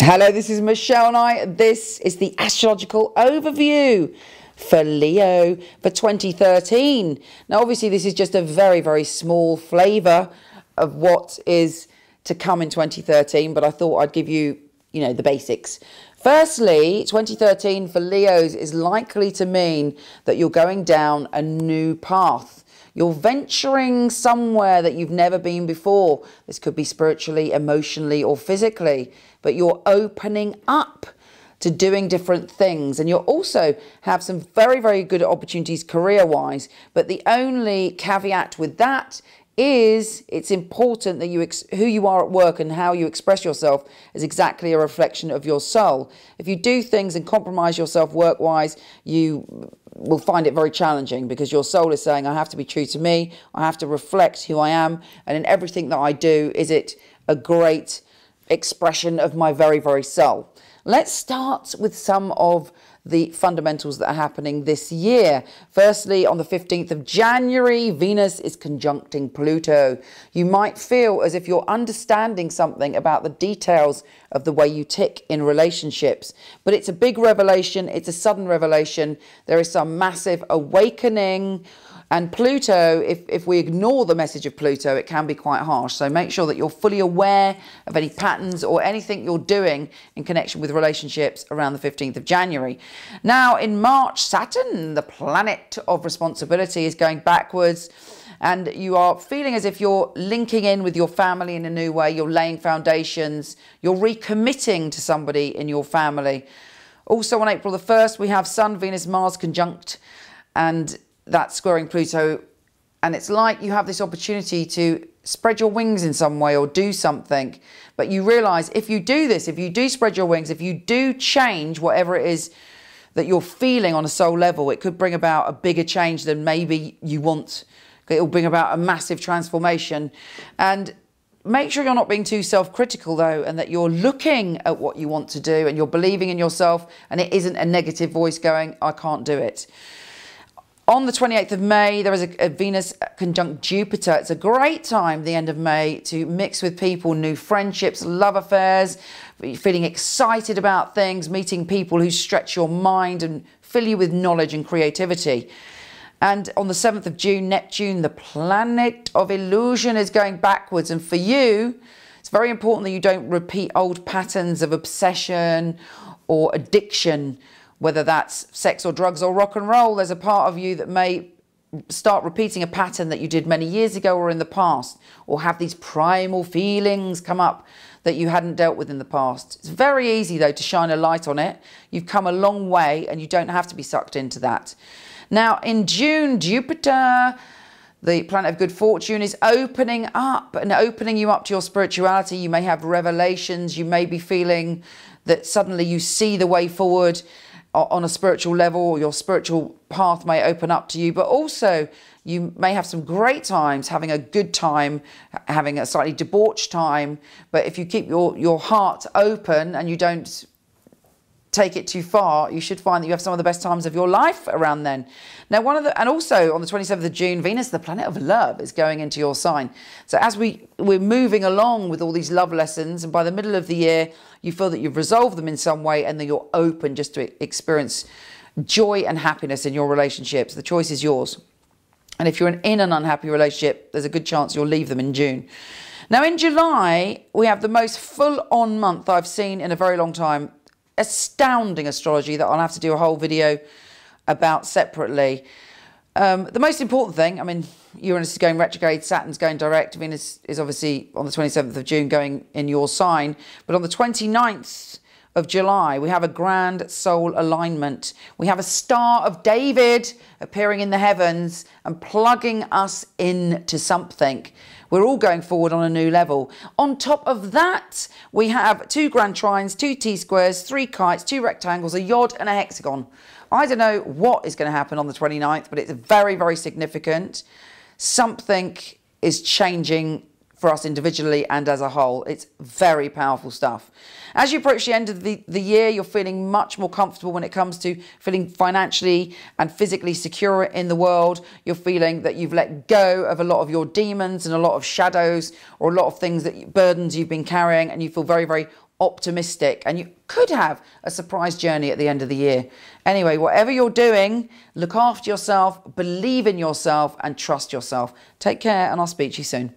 Hello, this is Michele Knight. This is the astrological overview for Leo for 2013. Now, obviously, this is just a very, very small flavour of what is to come in 2013, but I thought I'd give you, the basics. Firstly, 2013 for Leos is likely to mean that you're going down a new path. You're venturing somewhere that you've never been before. This could be spiritually, emotionally, or physically, but you're opening up to doing different things. And you'll also have some very, very good opportunities career-wise. But the only caveat with that is it's important that who you are at work and how you express yourself is exactly a reflection of your soul. If you do things and compromise yourself work-wise, you will find it very challenging because your soul is saying, I have to be true to me, I have to reflect who I am, and in everything that I do, is it a great expression of my very, very soul. Let's start with some of the fundamentals that are happening this year. Firstly, on the 15th of January, Venus is conjuncting Pluto. You might feel as if you're understanding something about the details of the way you tick in relationships, but it's a big revelation. It's a sudden revelation. There is some massive awakening. And Pluto, if we ignore the message of Pluto, it can be quite harsh. So make sure that you're fully aware of any patterns or anything you're doing in connection with relationships around the 15th of January. Now, in March, Saturn, the planet of responsibility, is going backwards. And you are feeling as if you're linking in with your family in a new way. You're laying foundations. You're recommitting to somebody in your family. Also on April the 1st, we have Sun, Venus, Mars conjunct, and that's squaring Pluto, and it's like you have this opportunity to spread your wings in some way or do something, but you realize if you do this, if you do spread your wings, if you do change whatever it is that you're feeling on a soul level, it could bring about a bigger change than maybe you want. It will bring about a massive transformation. And make sure you're not being too self-critical though, and that you're looking at what you want to do and you're believing in yourself, and it isn't a negative voice going, I can't do it. On the 28th of May, there is a Venus conjunct Jupiter. It's a great time, the end of May, to mix with people, new friendships, love affairs, feeling excited about things, meeting people who stretch your mind and fill you with knowledge and creativity. And on the 7th of June, Neptune, the planet of illusion, is going backwards. And for you, it's very important that you don't repeat old patterns of obsession or addiction, whether that's sex or drugs or rock and roll. There's a part of you that may start repeating a pattern that you did many years ago or in the past, or have these primal feelings come up that you hadn't dealt with in the past. It's very easy, though, to shine a light on it. You've come a long way and you don't have to be sucked into that. Now, in June, Jupiter, the planet of good fortune, is opening up and opening you up to your spirituality. You may have revelations. You may be feeling that suddenly you see the way forward on a spiritual level, or your spiritual path may open up to you, but also you may have some great times, having a good time, having a slightly debauched time. But if you keep your heart open and you don't take it too far, you should find that you have some of the best times of your life around then. Now, and also on the 27th of June, Venus, the planet of love, is going into your sign. So as we're moving along with all these love lessons, and by the middle of the year, you feel that you've resolved them in some way, and that you're open just to experience joy and happiness in your relationships. The choice is yours. And if you're in an unhappy relationship, there's a good chance you'll leave them in June. Now, in July, we have the most full-on month I've seen in a very long time. Astounding astrology that I'll have to do a whole video about separately. The most important thing, I mean, Uranus is going retrograde, Saturn's going direct, Venus is obviously on the 27th of June going in your sign, but on the 29th of July, we have a grand soul alignment. We have a Star of David appearing in the heavens and plugging us into something. We're all going forward on a new level. On top of that, we have 2 grand trines, 2 T-squares, 3 kites, 2 rectangles, a yod and a hexagon. I don't know what is going to happen on the 29th, but it's very, very significant. Something is changing for us individually and as a whole. It's very powerful stuff. As you approach the end of the year, you're feeling much more comfortable when it comes to feeling financially and physically secure in the world. You're feeling that you've let go of a lot of your demons and a lot of shadows or a lot of things, burdens you've been carrying, and you feel very, very optimistic, and you could have a surprise journey at the end of the year. Anyway, whatever you're doing, look after yourself, believe in yourself, and trust yourself. Take care, and I'll speak to you soon.